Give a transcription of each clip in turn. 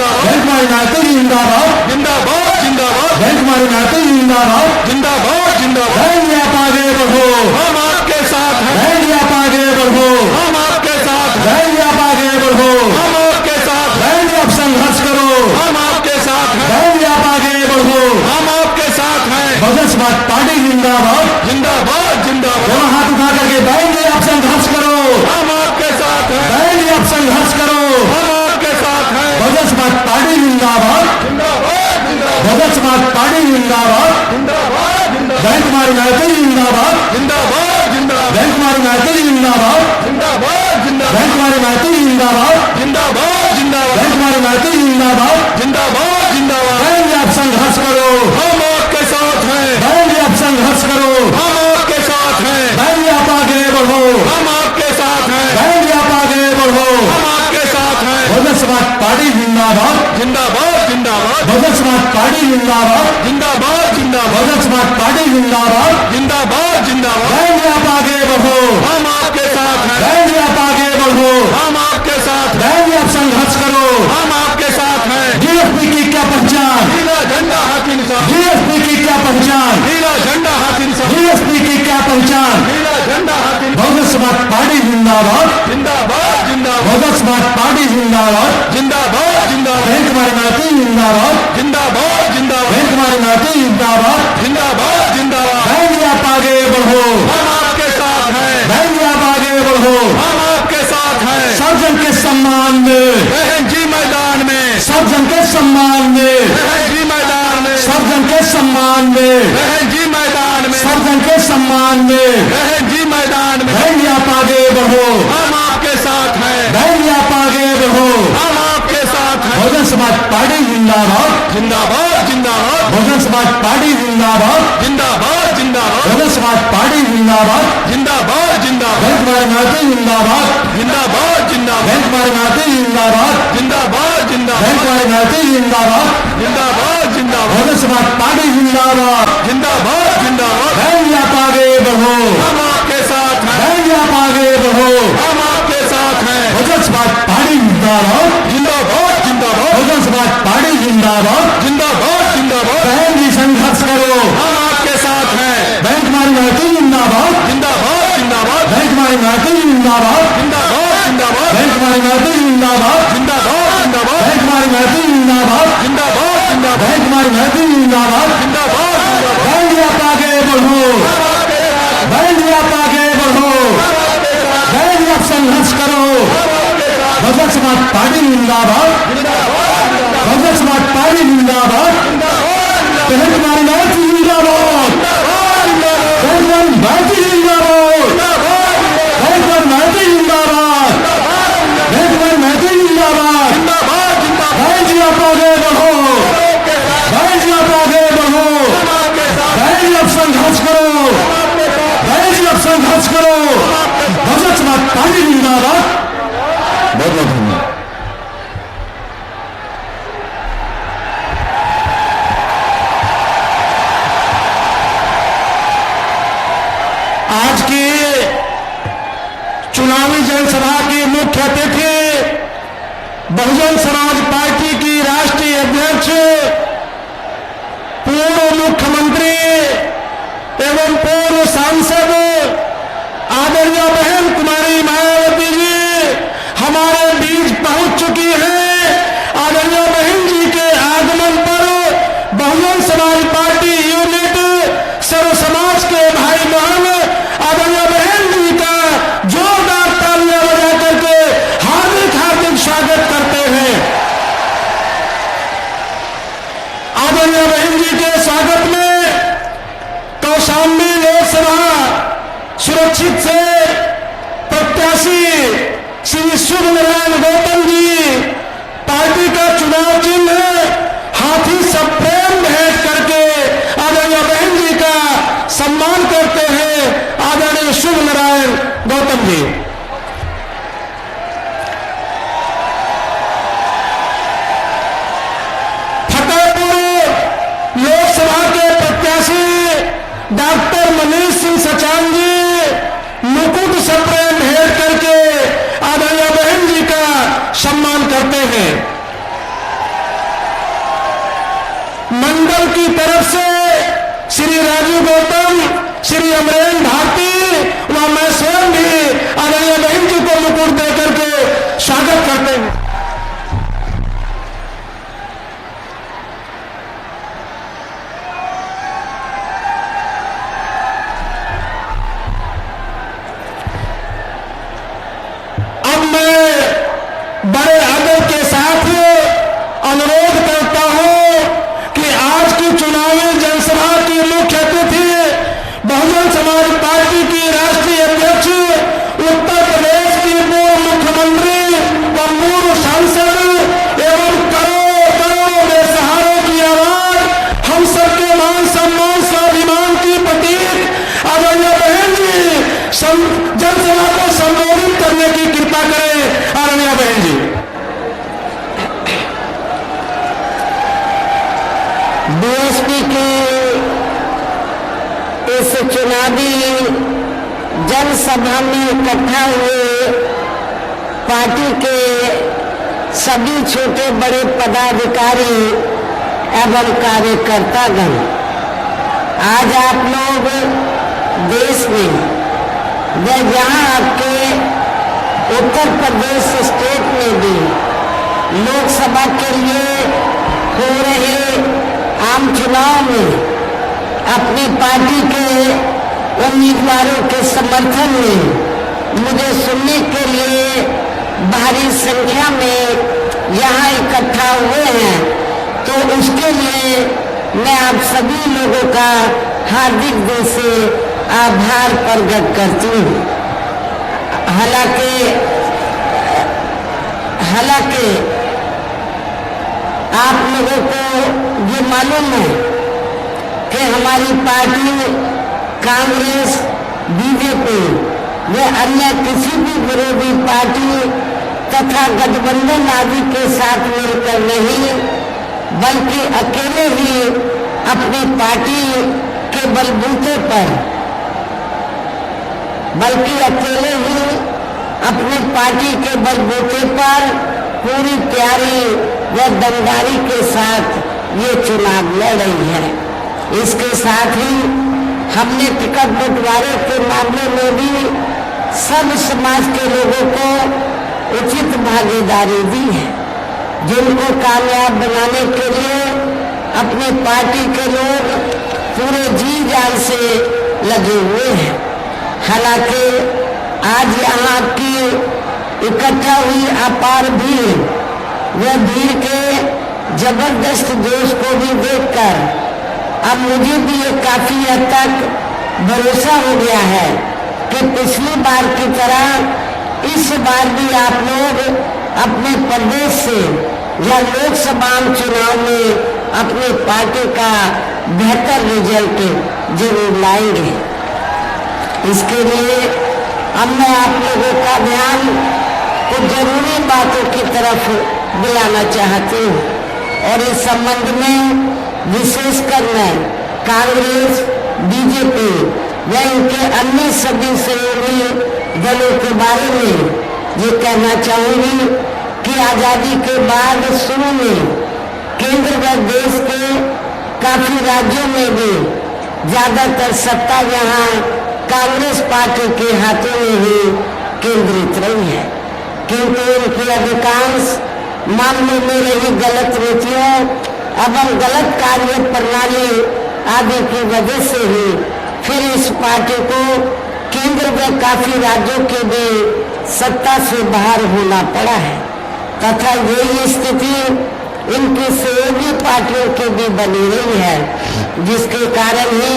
Bank हमारी नाते जिंदाबाद जिंदाबाद जिंदाबाद बैंक हमारी नाते जिंदाबाद जिंदाबाद जिंदाबाद। बैंक आप आगे बढ़ो, हम आपके साथ हैं, बैंक आप आगे बढ़ो, हम आपके साथ हैं, बैंक आप आगे बढ़ो, हम आपके साथ हैं, बैंक आप संघर्ष करो, हम आपके साथ हैं, बैंक आप आगे बढ़ो। हम आपके साथ हैं। बहुजन समाज पार्टी जिंदाबाद। जिंदाबाद जिंदाबाद। दोनों हाथ उठा करके बैंक आप संघर्ष करो, हम आपके साथ हैं, बैंक आप संघर्ष करो। हम आपके साथ हैं। बहुजन समाज पार्टी जिंदाबाद, जिंदाबाद जिंदाबाद बहुजन समाज पार्टी जिंदाबाद। जिंदाबाद जिंदाबाद बैंक हमारी नाते जिंदाबाद, जिंदाबाद जिंदाबाद बैंक हमारी नाते जिंदाबाद, जिंदाबाद जिंदाबाद बैंक हमारी नाते जिंदाबाद, जिंदाबाद जिंदाबाद बैंक हमारी नाते जिंदाबाद। जिंदाबाद जिंदाबाद। बैंक आप संघर्ष करो, हम आपके साथ हैं, बैंक आप संघर्ष करो, हम आपके साथ हैं, बैंक आप आगे बढ़ो, हम आपके साथ हैं, बैंक आप आगे बढ़ो। हम आपके साथ हैं। बहुजन समाज पार्टी जिंदाबाद, जिंदाबाद जिंदाबाद बहुजन समाज पार्टी जिंदाबाद, जिंदाबाद जिंदाबाद बहुजन समाज पार्टी जिंदाबाद। जिंदाबाद जिंदाबाद। बैंक आप आगे बढ़ो, हम आपके साथ हैं, बैंक आप आगे बढ़ो, हम आपके साथ हैं, बैंक आप संघर्ष करो। हम आपके साथ हैं। डीएसपी की क्या पहचान, नीला झंडा हाथ इंसान, डीएसपी की क्या पहचान, नीला झंडा हाथ इंसान, डीएसपी की क्या पहचान। नीला झंडा हाथ इंसान। बहुजन समाज पार्टी जिंदाबाद, जिंदाबाद जिंदाबाद बहुजन समाज पार्टी जिंदाबाद। जिंदाबाद जिंदाबाद बैंक हमारे नाते जिंदाबाद, जिंदाबाद जिंदाबाद बैंक हमारे नाते जिंदाबाद। जिंदाबाद जिंदाबाद। बैंक आप आगे बढ़ो, हम आपके साथ हैं, बैंक आप आगे बढ़ो। हम आपके साथ हैं। सब जन के सम्मान में, बहन जी मैदान में, सब जन के सम्मान में, बहन जी मैदान में, सब जन के सम्मान में, बहन जी मैदान में, सब जन के सम्मान में। बहन जी मैदान में। बैंक आप आगे बढ़ो, हम आपके साथ हैं, बैंक आप आगे बढ़ो। हम आपके साथ हैं। बहुजन समाज पार्टी जिंदाबाद, जिंदाबाद जिंदाबाद बहुजन समाज पार्टी जिंदाबाद, जिंदाबाद जिंदाबाद बहुजन समाज पार्टी जिंदाबाद। जिंदाबाद जिंदाबाद बैंक हमारे नाते जिंदाबाद, जिंदाबाद जिंदाबाद बैंक हमारे नाते जिंदाबाद, जिंदाबाद जिंदाबाद बैंक हमारे नाते जिंदाबाद। जिंदाबाद जिंदाबाद बहुजन समाज पार्टी जिंदाबाद। जिंदाबाद जिंदाबाद। बैंक आप आगे बढ़ो, हम आपके साथ हैं, बैंक आप आगे बढ़ो। हम आपके साथ हैं। बहुजन समाज पार्टी जिंदाबाद, जिंदाबाद जिंदाबाद बहुजन समाज पार्टी जिंदाबाद। जिंदाबाद जिंदाबाद। बैंक भी संघर्ष करो, हम आपके साथ हैं। बैंक हमारी नाते जिंदाबाद, जिंदाबाद जिंदाबाद बैंक हमारी नाते जिंदाबाद, जिंदाबाद जिंदाबाद बैंक हमारी नाते जिंदाबाद, जिंदाबाद जिंदाबाद बैंक हमारी नाते जिंदाबाद, जिंदाबाद जिंदाबाद बैंक हमारी नाते जिंदाबाद। जिंदाबाद जिंदाबाद। बैंक आप आगे बढ़ो, बैंक आप आगे बढ़ो, बैंक आप संघर्ष करो। बहुजन समाज पार्टी जिंदाबाद, बहुजन समाज पार्टी जिंदाबाद। बैंक हमारी नाते जिंदाबाद, बैंक हमारी नाते जिंदाबाद, बैंक हमारी नाते जिंदाबाद, बैंक हमारी नाते जिंदाबाद। बैंक आप आगे बढ़ो, बैंक आप आगे बढ़ो, बैंक आप संघर्ष करो, बैंक आप संघर्ष करो। बहुजन समाज पार्टी जिंदाबाद। बहुत बहुत धन्यवाद। आज की चुनावी जनसभा की मुख्य अतिथि बहुजन समाज पार्टी की राष्ट्रीय अध्यक्ष, पूर्व मुख्यमंत्री एवं पूर्व सांसद आदरणीय बहन कुमारी मायावती जी हमारे बीच पहुंच चुकी हैं। आदरणीय बहन जी के आगमन पर बहुजन समाज पार्टी यूनिट सर्व समाज के भाई बहन आदरणीय बहन जी का जोरदार तालियां बजा करके हार्दिक हार्दिक स्वागत करते हैं। आदरणीय बहन जी के स्वागत में कौशाम्बी लोकसभा सुरक्षित से प्रत्याशी श्री शुभ नारायण गौतम जी पार्टी का चुनाव चिन्ह हाथी सब प्रेम भेंट करके आदरणीय बहन जी का सम्मान करते हैं। आदरणीय शुभ नारायण गौतम जी। फतेहपुर लोकसभा के प्रत्याशी डॉक्टर मनीष सिंह सचान जी मुकुट से प्रेम भेंट करके आदरणीय बहन जी का सम्मान करते हैं। की तरफ से श्री राजीव गौतम, श्री अमरेंद्र भारती व मैं स्वयं भी आदरणीय बहन जी को मुकुट देकर के स्वागत करते हैं। अब मैं बड़े आदर के साथ अनुरोध करता हूं कि आज की चुनावी जनसभा की मुख्य अतिथि बहुजन समाज पार्टी की राष्ट्रीय अध्यक्ष, उत्तर प्रदेश की पूर्व मुख्यमंत्री व पूर्व सांसद एवं करोड़ों बेसहारों की आवाज, हम सबके मान सम्मान स्वाभिमान की प्रतीक आदरणीय बहन जी जनसभा को संबोधित करने की कृपा करें। आदरणीय बहन जी। बीएसपी की इस चुनावी जनसभा में इकट्ठा हुए पार्टी के सभी छोटे बड़े पदाधिकारी एवं कार्यकर्तागण, आज आप लोग देश में व यहाँ आपके उत्तर प्रदेश स्टेट में भी लोकसभा के लिए हो रहे आम चुनाव में अपनी पार्टी के उम्मीदवारों के समर्थन में मुझे सुनने के लिए भारी संख्या में यहाँ इकट्ठा हुए हैं, तो उसके लिए मैं आप सभी लोगों का हार्दिक दिल से आभार प्रकट करती हूँ। हालांकि आप लोगों को ये मालूम है कि हमारी पार्टी कांग्रेस, बीजेपी व अन्य किसी भी विरोधी पार्टी तथा गठबंधन आदि के साथ मिलकर नहीं, बल्कि अकेले ही अपनी पार्टी के बलबूते पर अपनी पार्टी के बलबूते पर पूरी तैयारी व दमदारी के साथ ये चुनाव लड़ रही है। इसके साथ ही हमने टिकट बंटवारे के मामले में भी सब समाज के लोगों को उचित भागीदारी दी है, जिनको कामयाब बनाने के लिए अपनी पार्टी के लोग पूरे जी जान से लगे हुए हैं। हालांकि आज यहाँ की इकट्ठा हुई अपार भीड़ व भीड़ के जबरदस्त जोश को भी देखकर अब मुझे भी ये काफी हद तक भरोसा हो गया है कि पिछली बार की तरह इस बार भी आप लोग अपने प्रदेश से या लोकसभा चुनाव में अपनी पार्टी का बेहतर रिजल्ट जरूर लाएंगे। इसके लिए अब मैं आप लोगों का ध्यान कुछ जरूरी बातों की तरफ दिलाना चाहती हूँ, और इस संबंध में विशेषकर मैं कांग्रेस, बीजेपी व इनके अन्य सभी सहयोगी दलों के बारे में ये कहना चाहूंगी कि आजादी के बाद शुरू में केंद्र व देश के काफी राज्यों में भी ज्यादातर सत्ता यहाँ कांग्रेस पार्टी के हाथों में ही केंद्रित रही है, किंतु उनकी अधिकांश मामलों में रही गलत नीतियों एवं गलत कार्य प्रणाली आदि की वजह से ही फिर इस पार्टी को केंद्र व काफी राज्यों के भी सत्ता से बाहर होना पड़ा है, तथा यही स्थिति इनकी सहयोगी पार्टियों की भी बनी रही है, जिसके कारण ही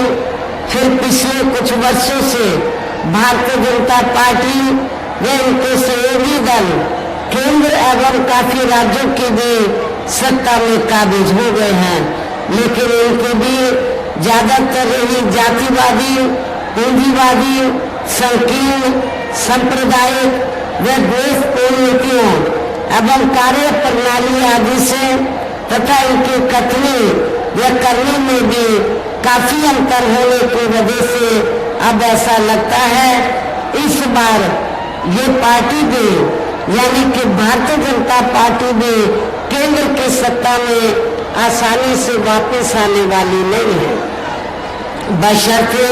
फिर पिछले कुछ वर्षों से भारतीय जनता पार्टी व इनके सहयोगी दल केंद्र एवं काफी राज्यों की भी सत्ता में काबिज हो गए हैं, लेकिन इनकी भी ज्यादातर रही जातिवादी, पूंजीवादी, संकीर्ण, सांप्रदायिक व द्वेषपूर्ण नीतियों एवं कार्य प्रणाली आदि से तथा इनकी कथनी व करने में भी काफी अंतर होने की वजह से अब ऐसा लगता है इस बार ये पार्टी भी यानी कि भारतीय जनता पार्टी भी केंद्र की सत्ता में आसानी से वापस आने वाली नहीं है, बशर्ते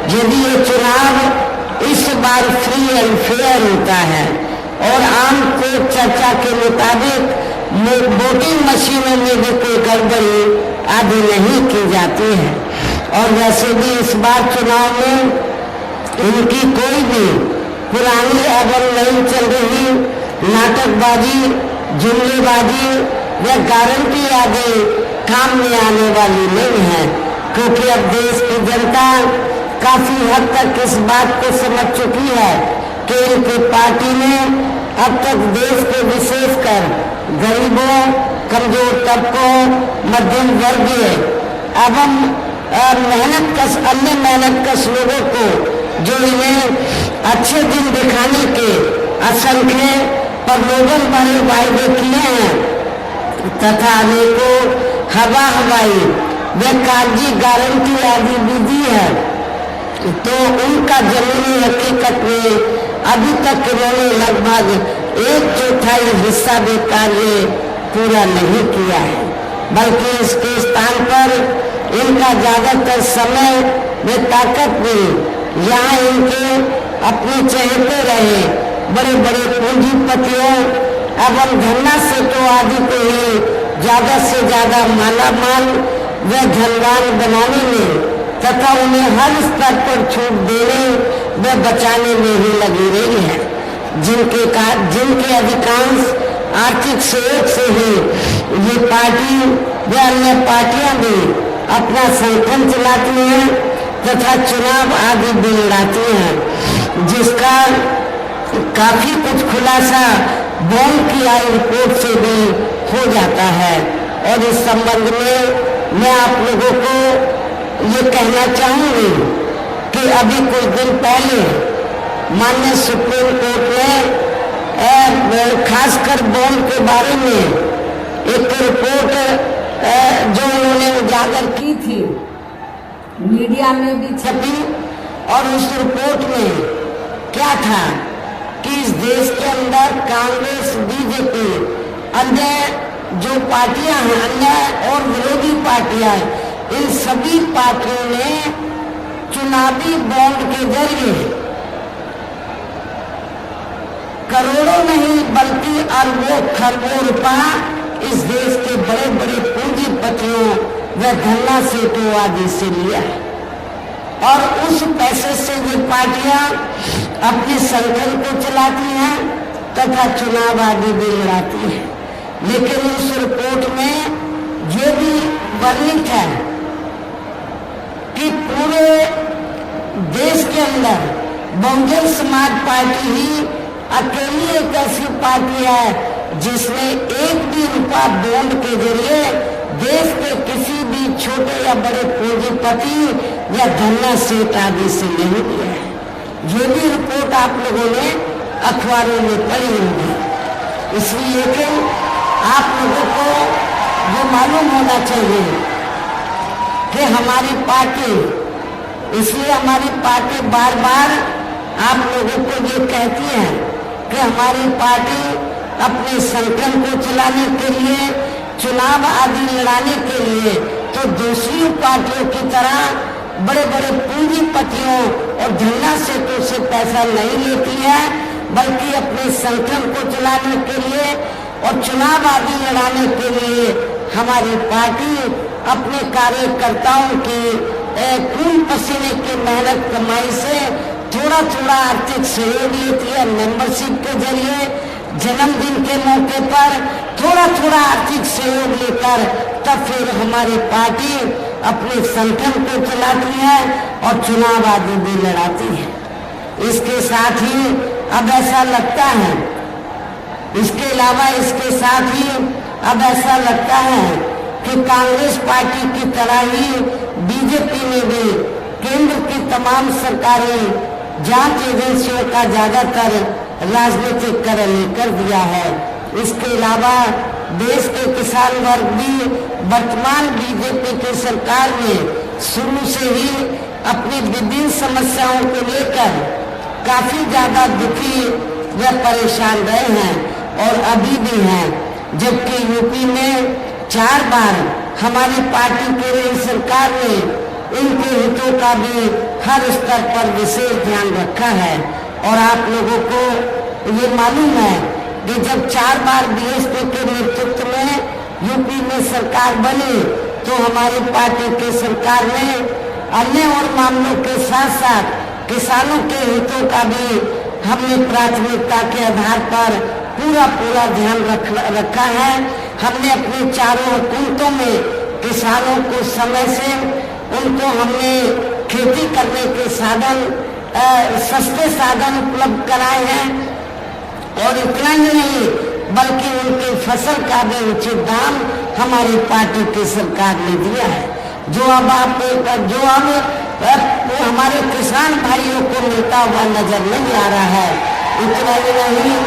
यदि ये चुनाव इस बार फ्री एंड फेयर होता है और आम कोर्ट चर्चा के मुताबिक वोटिंग मशीनों में भी कोई गड़बड़ी आदि नहीं की जाती है। और वैसे भी इस बार चुनाव में इनकी कोई भी पुरानी एवं नहीं चल रही नाटकबाजी, जुमलेबाजी या गारंटी आदि काम में आने वाली नहीं है, क्योंकि अब देश की जनता काफी हद तक इस बात को समझ चुकी है कि इनकी पार्टी ने अब तक देश के विशेषकर गरीबों, कमजोर तबकों, मध्यम वर्गीय एवं अन्य मेहनतकश लोगों को जो इन्हें अच्छे दिन दिखाने के असंख्य प्रलोभन भरे वायदे किए हैं तथा अनेकों हवाई व कागजी गारंटी आदि भी दी है, तो उनका जमीनी हकीकत में अभी तक इन्होंने लगभग 1/4 हिस्सा भी कार्य पूरा नहीं किया है, बल्कि इसके स्थान पर इनका ज्यादातर समय व ताकत भी यहाँ इनके अपने चहेते रहे बड़े बड़े पूंजीपतियों एवं धन्ना सेठों आदि को ही ज्यादा से ज्यादा मालामाल व धनवान बनाने में तथा उन्हें हर स्तर पर छूट देने व बचाने में ही लगी रही है, जिनके अधिकांश आर्थिक सहयोग से ही ये पार्टी व अन्य पार्टियां भी अपना संगठन चलाती हैं तथा चुनाव आदि भी लड़ाती हैं, जिसका काफी कुछ खुलासा बॉन्ड की आई रिपोर्ट से भी हो जाता है। और इस संबंध में मैं आप लोगों को ये कहना चाहूंगी कि अभी कुछ दिन पहले माननीय सुप्रीम कोर्ट ने खासकर बॉन्ड के बारे में एक रिपोर्ट जो उन्होंने उजागर की थी, मीडिया में भी छपी, और उस रिपोर्ट में क्या था कि इस देश के अंदर कांग्रेस, बीजेपी, अन्य जो पार्टियां हैं, अन्य और विरोधी पार्टियां, इन सभी पार्टियों ने चुनावी बॉन्ड के जरिए करोड़ों नहीं बल्कि अरबों खरबों रुपया इस देश के बड़े बड़े पूंजीपतियों व धन्ना सेठों आदि से लिया है, और उस पैसे से ये पार्टियां अपने संगठन को चलाती हैं तथा चुनाव आदि भी लड़ाती हैं। लेकिन उस रिपोर्ट में ये भी वर्णित है कि पूरे देश के अंदर बहुजन समाज पार्टी ही अकेली एक ऐसी पार्टी है जिसने एक भी रुपया बॉन्ड के जरिए देश के किसी भी छोटे या बड़े पूंजीपति या धन्ना सेठ आदि से नहीं लिया है। ये भी रिपोर्ट आप लोगों ने अखबारों में पढ़ी होगी, इसलिए कि आप लोगों को ये मालूम होना चाहिए कि हमारी पार्टी, इसलिए हमारी पार्टी बार बार आप लोगों को ये कहती है कि हमारी पार्टी अपने संगठन को चलाने के लिए, चुनाव आदि लड़ाने के लिए तो दूसरी पार्टियों की तरह बड़े बड़े पूंजीपतियों और धन्ना सेठों से पैसा नहीं लेती है, बल्कि अपने संगठन को चलाने के लिए और चुनाव आदि लड़ाने के लिए हमारी पार्टी अपने कार्यकर्ताओं की खून पसीने की मेहनत कमाई से थोड़ा थोड़ा आर्थिक सहयोग लेती है, मेंबरशिप के जरिए, जन्मदिन के मौके पर थोड़ा थोड़ा आर्थिक सहयोग लेकर तब फिर हमारी पार्टी अपने संगठन को चलाती है और चुनाव आदि भी लड़ाती है। इसके साथ ही अब ऐसा लगता है, इसके अलावा इसके साथ ही अब ऐसा लगता है कि कांग्रेस पार्टी की तरह ही बीजेपी ने भी केंद्र की तमाम सरकारी जांच एजेंसियों का ज्यादातर राजनीतिकरण कर दिया है। इसके अलावा देश के किसान वर्ग भी वर्तमान बीजेपी की सरकार में शुरू से ही अपनी विभिन्न समस्याओं को लेकर काफी ज्यादा दुखी व परेशान रहे हैं और अभी भी हैं, जबकि यूपी में 4 बार हमारी पार्टी की रही सरकार ने इनके हितों का भी हर स्तर पर विशेष ध्यान रखा है। और आप लोगों को ये मालूम है कि जब 4 बार बीएसपी के नेतृत्व में यूपी में सरकार बनी तो हमारी पार्टी की सरकार ने अन्य और मामलों के साथ साथ किसानों के हितों का भी हमने प्राथमिकता के आधार पर पूरा ध्यान रखा है। हमने अपनी चारों हुकूमतों में किसानों को समय से उनको हमने खेती करने के साधन सस्ते साधन उपलब्ध कराए हैं। और इतना ही नहीं बल्कि उनकी फसल का भी उचित दाम हमारी पार्टी की सरकार ने दिया है, जो अब हमारे किसान भाइयों को मिलता हुआ नजर नहीं आ रहा है। इतना ही नहीं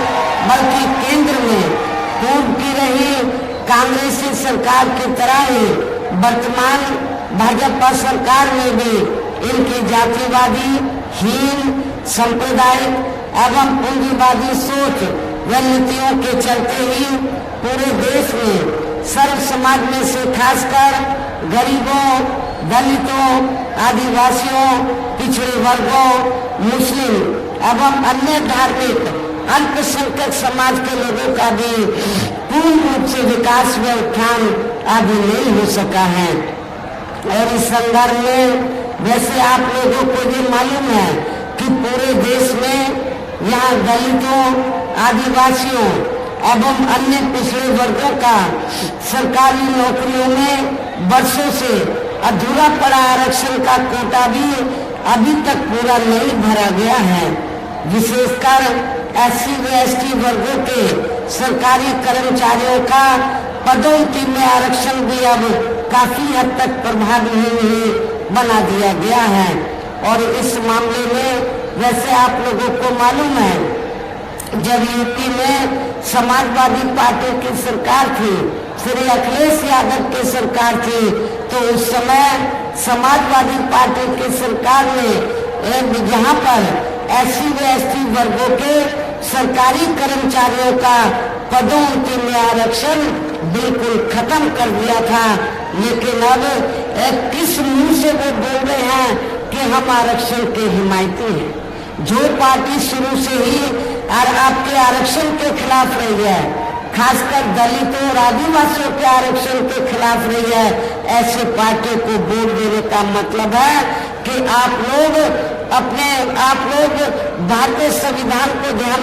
बल्कि केंद्र में पूर्व की रही कांग्रेसी सरकार की तरह ही वर्तमान भाजपा सरकार में भी इनकी जातिवादी, हीन, सांप्रदायिक एवं पूंजीवादी सोच व नीतियों के चलते ही पूरे देश में सर्व समाज में से खासकर गरीबों, दलितों, आदिवासियों, पिछड़े वर्गों, मुस्लिम एवं अन्य धार्मिक अल्पसंख्यक समाज के लोगों का भी पूर्ण रूप से विकास व उत्थान आदि नहीं हो सका है। और इस संदर्भ में वैसे आप लोगों को ये मालूम है कि पूरे देश में यहाँ दलितों, आदिवासियों एवं अन्य पिछड़े वर्गों का सरकारी नौकरियों में वर्षों से अधूरा पड़ा आरक्षण का कोटा भी अभी तक पूरा नहीं भरा गया है। विशेषकर SC व ST वर्गों के सरकारी कर्मचारियों का पदोन्नति में आरक्षण भी अब काफी हद तक प्रभावी नहीं बना दिया गया है। और इस मामले में वैसे आप लोगों को मालूम है जब यूपी में समाजवादी पार्टी की सरकार थी, श्री अखिलेश यादव की सरकार थी, तो उस समय समाजवादी पार्टी की सरकार ने जहाँ पर SC व ST वर्गों के सरकारी कर्मचारियों का पदोन्नति में आरक्षण बिल्कुल खत्म कर दिया था। लेकिन अब किस मुंह से वो बोल रहे हैं कि हम आरक्षण के हिमायती हैं। जो पार्टी शुरू से ही आपके आरक्षण के खिलाफ रही है, खासकर दलितों और आदिवासियों के आरक्षण के खिलाफ रही है, ऐसे पार्टी को वोट देने का मतलब है कि आप लोग भारतीय संविधान को ध्यान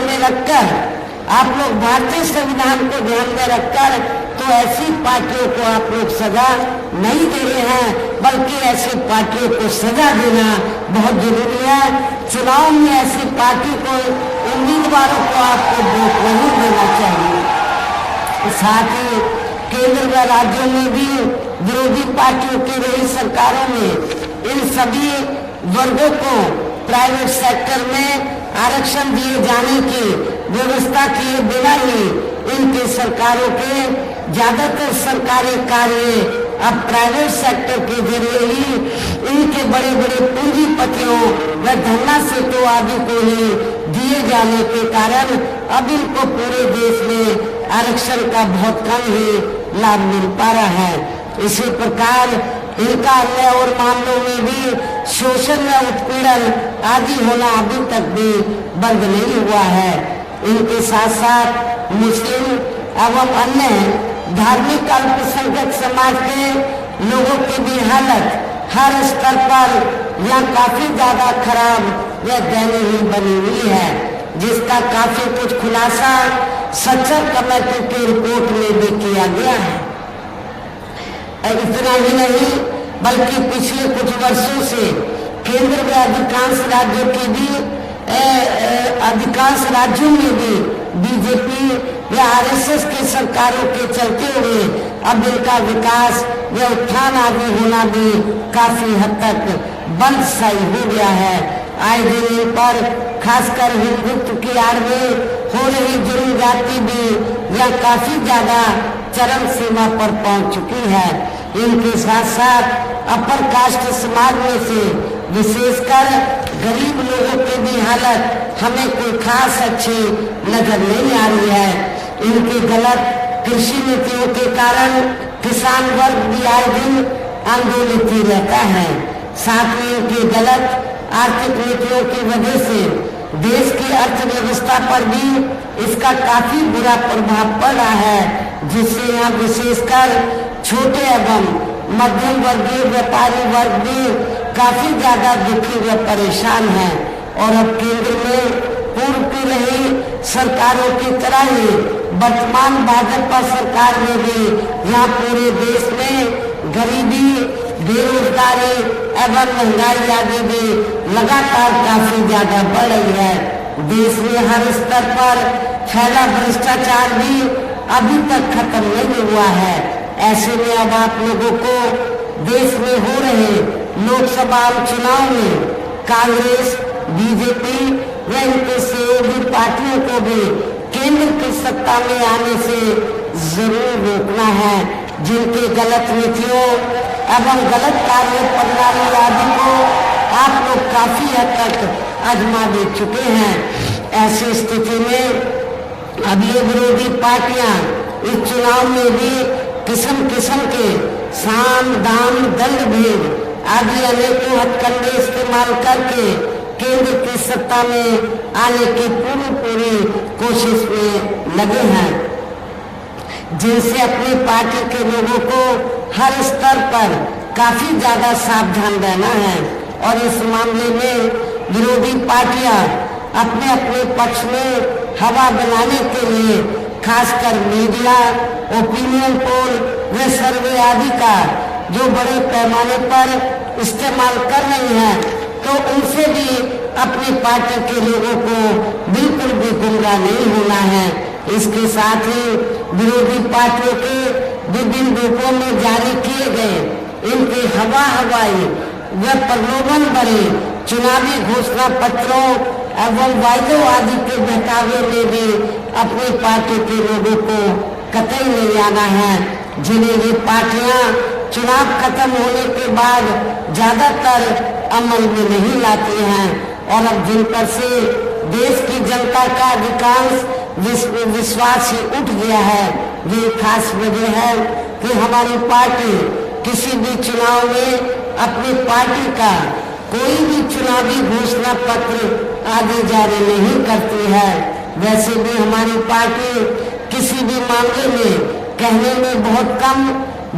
में रखकर तो ऐसी पार्टियों को आप लोग सजा नहीं दे रहे हैं, बल्कि ऐसी पार्टियों को सजा देना बहुत जरूरी है। चुनाव में ऐसी पार्टी को, उम्मीदवारों को आपको वोट नहीं देना चाहिए। साथ ही केंद्र व राज्यों में भी विरोधी पार्टियों की रही सरकारों में इन सभी वर्गों को प्राइवेट सेक्टर में आरक्षण दिए जाने की व्यवस्था किए बिना ही इनके सरकारों के ज्यादातर सरकारी कार्य अब प्राइवेट सेक्टर के जरिए ही इनके बड़े बड़े पूंजीपतियों व धन्ना सेठों आदि को ही दिए जाने के कारण अब इनको पूरे देश में आरक्षण का बहुत कम ही लाभ मिल पा रहा है। इसी प्रकार इनका अन्य और मामलों में भी शोषण व उत्पीड़न आदि होना अभी तक भी बंद नहीं हुआ है। इनके साथ साथ मुस्लिम एवं अन्य धार्मिक अल्पसंख्यक समाज के लोगों की भी हालत हर स्तर पर यह काफी ज्यादा खराब व दयनीय बनी हुई है, जिसका काफी कुछ खुलासा सच्चर कमेटी की रिपोर्ट में भी किया गया है। इतना ही नहीं बल्कि पिछले कुछ वर्षों से केंद्र में अधिकांश राज्यों में भी बीजेपी या RSS की सरकारों के चलते हुए अब इनका विकास या उत्थान आदि होना भी काफी हद तक बंद सी हो गया है। आए दिन इन पर खासकर हिंदुत्व की आड़ में हो रही जुर्म जाति भी यह काफी ज्यादा चरम सीमा पर पहुंच चुकी है। इनके साथ साथ अपर कास्ट समाज में से विशेषकर गरीब लोगों की भी हालत हमें कोई खास अच्छी नजर नहीं आ रही है। इनकी गलत कृषि नीतियों के कारण किसान वर्ग भी आए दिन आंदोलित ही रहता है। साथ में इनकी गलत आर्थिक नीतियों की वजह से देश की अर्थव्यवस्था पर भी इसका काफी बुरा प्रभाव पड़ रहा है, जिससे यहाँ विशेषकर छोटे एवं मध्यम वर्गीय व्यापारी वर्ग भी काफी ज्यादा दुखी व परेशान है। और अब केंद्र में पूर्व की रही सरकारों की तरह ही वर्तमान भाजपा सरकार में भी यहाँ पूरे देश में गरीबी, बेरोजगारी एवं महंगाई आदि भी लगातार काफी ज्यादा बढ़ रही है। देश में हर स्तर पर फैला भ्रष्टाचार भी अभी तक खत्म नहीं हुआ है। ऐसे में अब आप लोगों को देश में हो रहे लोकसभा चुनाव में कांग्रेस, बीजेपी व इनके सहयोगी पार्टियों को भी केंद्र की सत्ता में आने से जरूर रोकना है। जिनके गलत नीतियों एवं गलत कार्य प्रणाली आदि को आप लोग काफी हद तक आजमा दे चुके हैं। ऐसी स्थिति में अब ये विरोधी पार्टियां इस चुनाव में भी किस्म किस्म के साम दाम दंड भेद आदि अनेकों हथकंडे इस्तेमाल करके केंद्र की सत्ता में आने की पूरी कोशिश में लगे हैं, जिनसे अपनी पार्टी के लोगों को हर स्तर पर काफी ज्यादा सावधान रहना है। और इस मामले में विरोधी पार्टियां अपने अपने पक्ष में हवा बनाने के लिए खासकर मीडिया, ओपिनियन पोल व सर्वे आदि का जो बड़े पैमाने पर इस्तेमाल कर रही हैं, तो उनसे भी अपनी पार्टी के लोगों को बिल्कुल भी गुमराह नहीं होना है। इसके साथ ही विरोधी पार्टियों के विभिन्न रूपों में जारी किए गए इनके हवाई व प्रलोभन भरे चुनावी घोषणा पत्रों एवं वायदों आदि के बहकावे में भी अपनी पार्टी के लोगों को कतई नहीं आना है, जिन्हें ये पार्टियां चुनाव खत्म होने के बाद ज्यादातर अमल में नहीं लाती हैं। और अब जिन पर से देश की जनता का अधिकांश विश्वास ही उठ गया है, ये खास वजह है कि हमारी पार्टी किसी भी चुनाव में अपनी पार्टी का कोई भी चुनावी घोषणा पत्र आदि जारी नहीं करती है। वैसे भी हमारी पार्टी किसी भी मामले में कहने में बहुत कम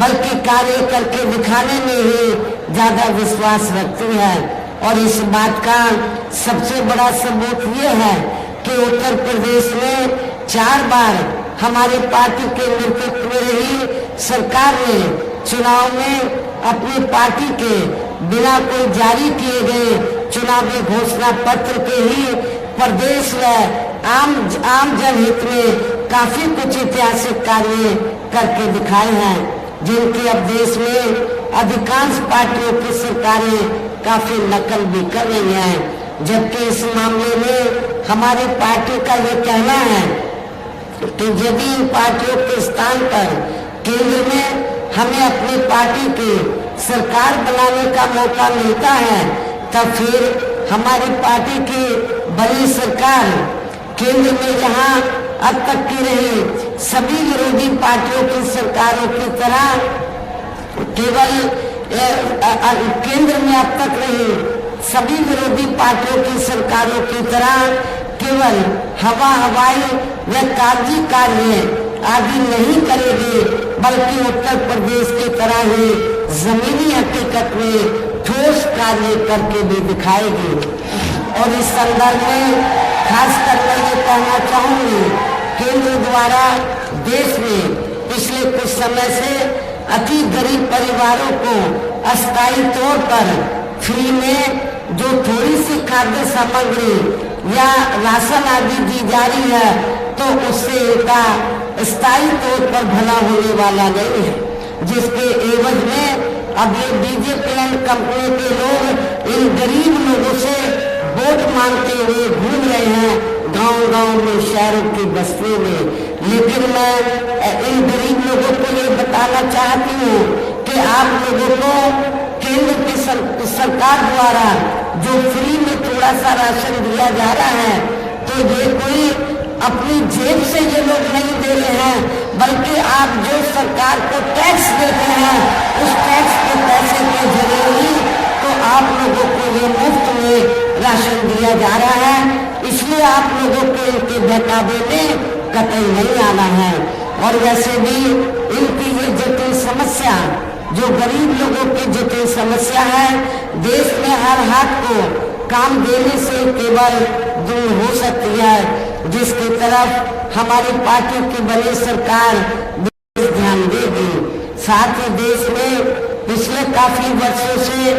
बल्कि कार्य करके दिखाने में ही ज्यादा विश्वास रखती है। और इस बात का सबसे बड़ा सबूत ये है कि उत्तर प्रदेश में 4 बार हमारी पार्टी के नेतृत्व में रही सरकार ने चुनाव में अपनी पार्टी के बिना कोई जारी किए गए चुनावी घोषणा पत्र के ही प्रदेश व आम जनहित में काफी कुछ ऐतिहासिक कार्य करके दिखाए हैं, जिनकी अब देश में अधिकांश पार्टियों की सरकारें काफी नकल भी कर रही हैं। जबकि इस मामले में हमारी पार्टी का ये कहना है कि यदि इन पार्टियों के स्थान पर केंद्र में हमें अपनी पार्टी की सरकार बनाने का मौका मिलता है, तब फिर हमारी पार्टी की बड़ी सरकार केंद्र में जहां अब तक की रही सभी विरोधी पार्टियों की सरकारों की तरह केवल केंद्र में अब तक रही सभी विरोधी पार्टियों की सरकारों की तरह केवल हवाई व कागजी कार्य आदि नहीं करेगी, बल्कि उत्तर प्रदेश की तरह ही जमीनी हकीकत में ठोस कार्य करके भी दिखाएगी। और इस संदर्भ में खासकर मैं ये कहना चाहूंगी, केंद्र द्वारा देश में पिछले कुछ समय से अति गरीब परिवारों को अस्थायी तौर पर फ्री में जो थोड़ी सी खाद्य सामग्री या राशन आदि दी जा रही है, तो उससे इनका स्थायी तौर पर भला होने वाला नहीं है, जिसके एवज में अब ये बीजेपी कंपनी के लोग इन गरीब लोगों से वोट मांगते हुए घूम रहे हैं गांव-गांव में, शहरों की बस्तियों में। लेकिन मैं इन गरीब लोगों को ये बताना चाहती हूँ कि आप लोगों को केंद्र की सरकार द्वारा जो फ्री में थोड़ा सा राशन दिया जा रहा है, तो ये कोई अपनी जेब से ये लोग नहीं दे रहे हैं, बल्कि आप जो सरकार को टैक्स देते हैं उस टैक्स के पैसे के जरिए ही तो आप लोगों को ये मुफ्त में राशन दिया जा रहा है। इसलिए आप लोगों को इनके बहकावे में कतई नहीं आना है। और वैसे भी इनकी ये जटिल समस्या, जो गरीब लोगों की जटिल समस्या है, देश में हर हाथ को काम देने से केवल दूर हो सकती है, जिसकी तरफ हमारी पार्टी की बनी सरकार ध्यान देगी। साथ ही देश में पिछले काफी वर्षों से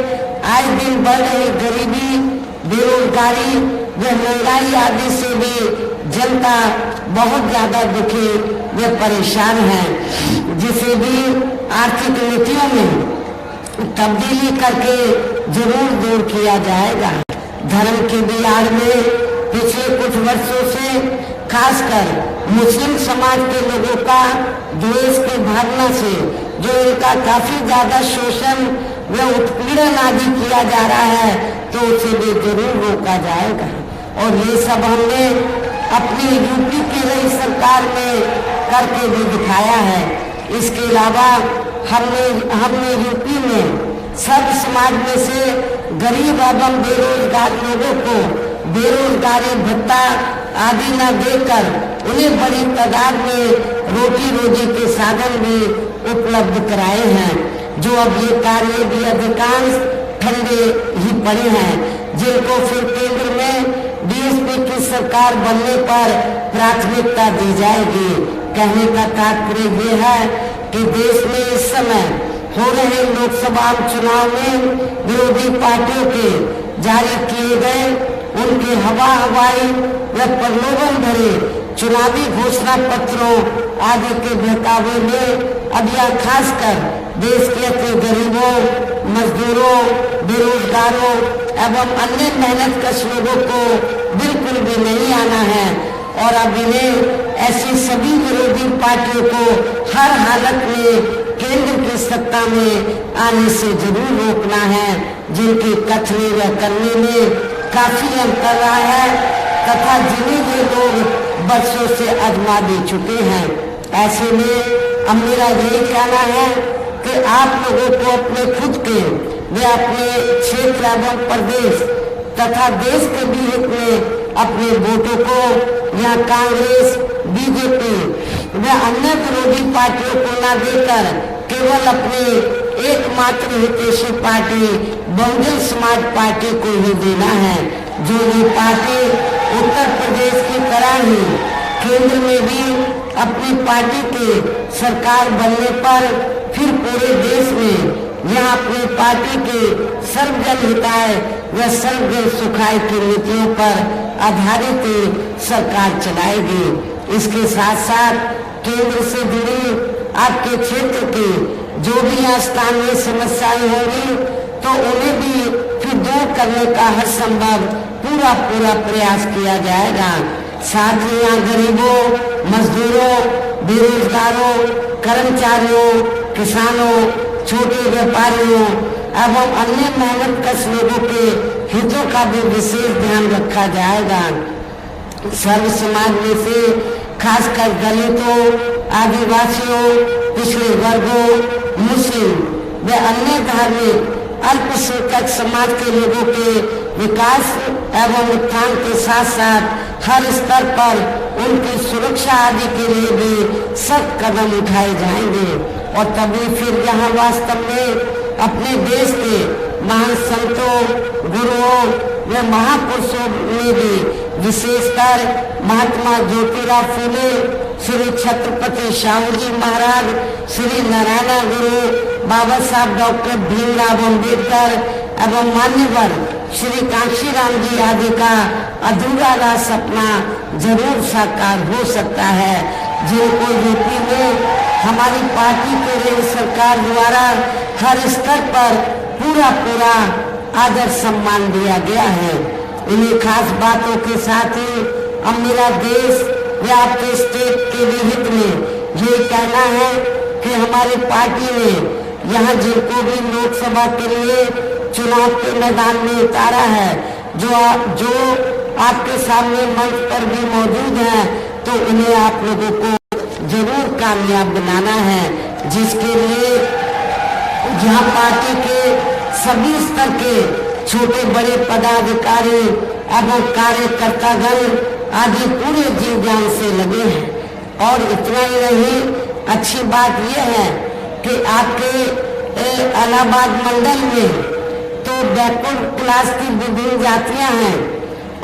आए दिन बढ़ रही गरीबी, बेरोजगारी व महंगाई आदि से भी जनता बहुत ज्यादा दुखी व परेशान है, जिसे भी आर्थिक नीतियों में तब्दीली करके जरूर दूर किया जाएगा। धर्म की बिगाड़ में पिछले कुछ वर्षों से खासकर मुस्लिम समाज के लोगों का द्वेष की भावना से जो इनका काफी ज्यादा शोषण व उत्पीड़न आदि किया जा रहा है, तो उसे भी जरूर रोका जाएगा। और ये सब हमने अपनी यूपी की रही सरकार में करके भी दिखाया है। इसके अलावा हमने यूपी में सर्व समाज में से गरीब एवं बेरोजगार लोगों को बेरोजगारी भत्ता आदि न देकर उन्हें बड़ी तादाद में रोटी रोजी के साधन भी उपलब्ध कराए हैं। जो अब ये कार्य भी अधिकांश ठंडे ही पड़े हैं, जिनको फिर केंद्र में बीएसपी की सरकार बनने पर प्राथमिकता दी जाएगी। कहने का तात्पर्य ये है कि देश में इस समय हो रहे लोकसभा चुनाव में विरोधी पार्टियों के जारी किए गए उनके हवाई व प्रलोभन भरे चुनावी घोषणा पत्रों आदि के बहकावे में अब यह खासकर देश के अपने गरीबों, मजदूरों, बेरोजगारों एवं अन्य मेहनतकश लोगों को बिल्कुल भी नहीं आना है। और अब इन्हें ऐसी सभी विरोधी पार्टियों को हर हालत में केंद्र की सत्ता में आने से जरूर रोकना है, जिनकी कथनी व करने में काफी अंतर रहा है तथा जिन्हें ये लोग बरसों से आजमा दे चुके हैं। ऐसे में अब मेरा यही कहना है कि आप लोगों को अपने खुद के व अपने क्षेत्र एवं प्रदेश तथा देश के भी हित में अपने वोटों को या कांग्रेस, बीजेपी व अन्य विरोधी पार्टियों को न देकर केवल अपने एकमात्र हितैषी पार्टी बहुजन समाज पार्टी को ही देना है, जो ये पार्टी उत्तर प्रदेश की तरह ही केंद्र में भी अपनी पार्टी के सरकार बनने पर फिर पूरे देश में यहाँ अपनी पार्टी के सर्वजन हिताय व सर्वजन सुखाय की नीतियों पर आधारित सरकार चलाएगी। इसके साथ साथ केंद्र से जुड़ी आपके क्षेत्र की जो भी यहाँ स्थानीय समस्याएं होंगी तो उन्हें भी फिर दूर करने का हर संभव पूरा प्रयास किया जाएगा। साथ ही यहाँ गरीबों, मजदूरों, बेरोजगारों, कर्मचारियों, किसानों, छोटे व्यापारियों एवं अन्य मेहनतकश लोगों के हितों का भी विशेष ध्यान रखा जाएगा। सर्व समाज में से खासकर दलितों, आदिवासियों, पिछड़े वर्गों, मुस्लिम व अन्य धार्मिक अल्पसंख्यक समाज के लोगों के विकास एवं उत्थान के साथ साथ हर स्तर पर उनकी सुरक्षा आदि के लिए भी सख्त कदम उठाए जाएंगे। और तभी फिर यहाँ वास्तव में अपने देश के महान संतों, गुरुओं व महापुरुषों में भी विशेषकर महात्मा ज्योतिराव फूले, श्री छत्रपति शाहू जी महाराज, श्री नारायण गुरु, बाबा साहब डॉक्टर भीमराव अम्बेडकर एवं मान्यवर श्री कांशीराम जी आदि का अधूरा रहा सपना जरूर साकार हो सकता है, जिनको यूपी में हमारी पार्टी के लिए सरकार द्वारा हर स्तर पर पूरा आदर सम्मान दिया गया है। इन्हीं खास बातों के साथ ही अब मेरा देश व आपके स्टेट के भी हित में ये कहना है कि हमारी पार्टी ने यहाँ जिनको भी लोकसभा के लिए चुनाव के मैदान में उतारा है, जो आपके सामने मंच पर भी मौजूद हैं, तो उन्हें आप लोगों को जरूर कामयाब बनाना है, जिसके लिए यहाँ पार्टी के सभी स्तर के छोटे बड़े पदाधिकारी एवं कार्यकर्तागण आदि पूरे जी जान से लगे हैं। और इतना ही नहीं, अच्छी बात यह है कि आपके इलाहाबाद मंडल में तो बैकवर्ड क्लास की विभिन्न जातियां हैं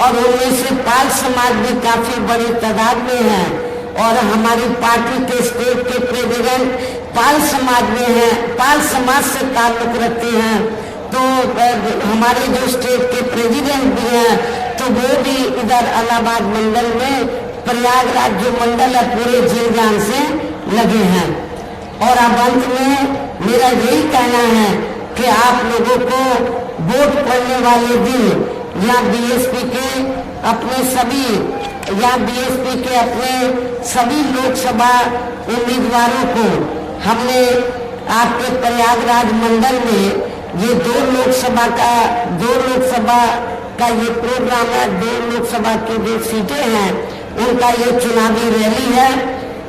और उनमें से पाल समाज भी काफी बड़ी तादाद में है और हमारी पार्टी के स्टेट के प्रेसिडेंट पाल समाज में हैं, पाल समाज से ताल्लुक रखते हैं। तो हमारे जो स्टेट के प्रेसिडेंट भी हैं तो वो भी इधर इलाहाबाद मंडल में प्रयागराज जो मंडल है पूरे जी जान से लगे हैं। और अब अंत में मेरा यही कहना है कि आप लोगों को वोट पड़ने वाले दिन या बीएसपी के अपने सभी लोकसभा उम्मीदवारों को हमने आपके प्रयागराज मंडल में ये दो लोकसभा का ये प्रोग्राम है, 2 लोकसभा की जो सीटें हैं उनका ये चुनावी रैली है।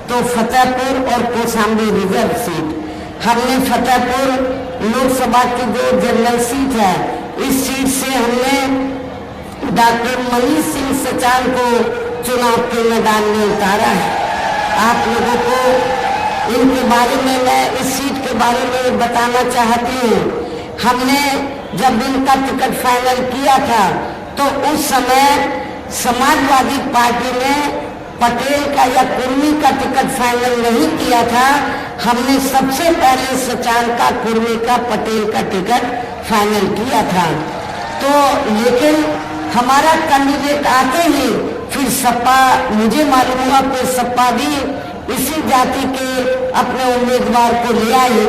तो फतेहपुर और कौशाम्बी रिजर्व सीट, हमने फतेहपुर लोकसभा की जो जनरल सीट है इस सीट से हमने डॉक्टर मनीष सिंह सचान को चुनाव के मैदान में उतारा है। आप लोगों को इनके बारे में मैं इस सीट के बारे में बताना चाहती हूँ। हमने जब इनका टिकट फाइनल किया था तो उस समय समाजवादी पार्टी ने पटेल का या कुर्मी का टिकट फाइनल नहीं किया था। हमने सबसे पहले सचान का, कुर्मी का, पटेल का टिकट फाइनल किया था। तो लेकिन हमारा कैंडिडेट आते ही फिर सपा, मुझे मालूम हुआ फिर सपा भी इसी जाति के अपने उम्मीदवार को ले आई।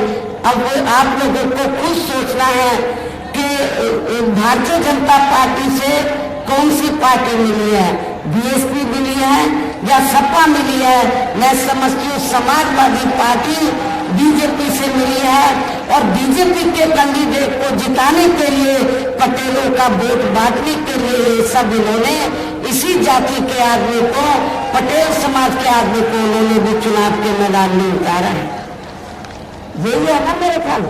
अब आप लोगों को खुद सोचना है कि भारतीय जनता पार्टी से कौन सी पार्टी मिली है, बीएसपी मिली है या सपा मिली है। मैं समझती हूँ समाजवादी पार्टी बीजेपी से मिली है और बीजेपी के कैंडिडेट को जिताने के लिए, पटेलों का वोट बांटने के लिए सब इन्होंने इसी जाति के आदमी को, पटेल समाज के आदमी को उन्होंने भी चुनाव के मैदान में उतारा है। यही है ना मेरे ख्याल।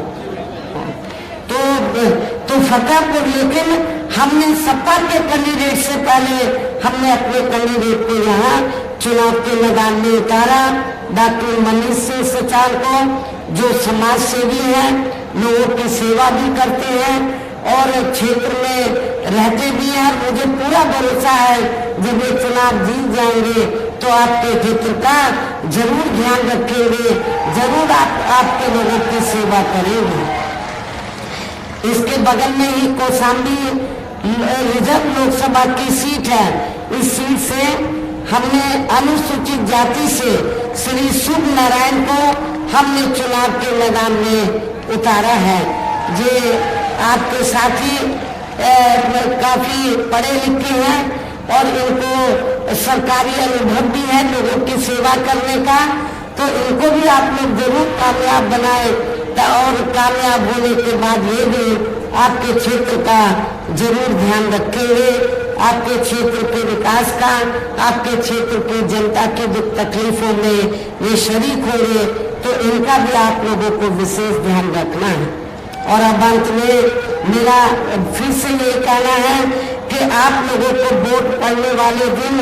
तो फतेहपुर, लेकिन हमने सपा के कैंडिडेट से पहले हमने अपने कैंडिडेट को यहाँ चुनाव के मैदान में उतारा, डॉक्टर मनीष सिंह सचान को, जो समाज सेवी हैं, लोगों की सेवा भी करते हैं और क्षेत्र में रहते भी हैं। मुझे पूरा भरोसा है जब ये चुनाव जीत जाएंगे तो आपके क्षेत्र का जरूर ध्यान रखेंगे, जरूर आपके लोगों की सेवा करेंगे। इसके बगल में ही कौशाम्बी रिजर्व लोकसभा की सीट है। इस सीट से हमने अनुसूचित जाति से श्री शुभ नारायण को हमने चुनाव के मैदान में उतारा है। ये आपके साथी काफी पढ़े लिखे हैं और इनको सरकारी अनुभव भी है लोगों की सेवा करने का, तो इनको भी आप लोग जरूर कामयाब बनाए और कामयाब होने के बाद ये भी आपके क्षेत्र का जरूर ध्यान रखेंगे, आपके क्षेत्र के विकास का, आपके क्षेत्र की जनता की दुख तकलीफों में ये शरीक होंगे, तो इनका भी आप लोगों को विशेष ध्यान रखना है। और अब अंत में मेरा फिर से ये कहना है कि आप लोगों को वोट पड़ने वाले दिन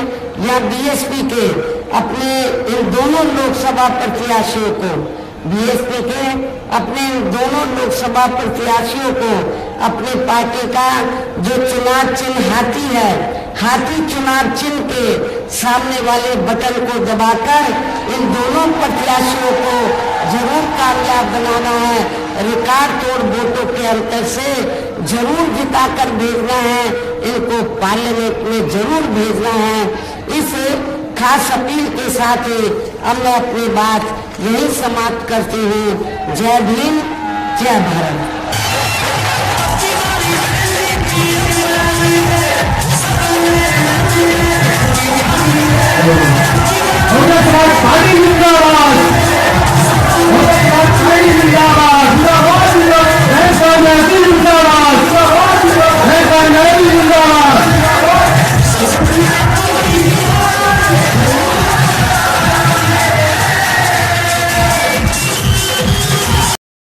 या बीएसपी के अपने इन दोनों लोकसभा प्रत्याशियों को, बीएसपी के अपने दोनों लोकसभा प्रत्याशियों को अपनी पार्टी का जो चुनाव चिन्ह हाथी है, हाथी चुनाव चिन्ह के सामने वाले बटन को दबाकर इन दोनों प्रत्याशियों को जरूर कामयाब बनाना है। रिकॉर्ड तोड़ वोटों के अंतर से जरूर जिताकर भेजना है, इनको पार्लियामेंट में जरूर भेजना है। इस खास अपील के साथ ही अब मैं अपनी बात यही समाप्त करती हूँ। जय भीम, जय भारत। पार्टी जिंदाबाद।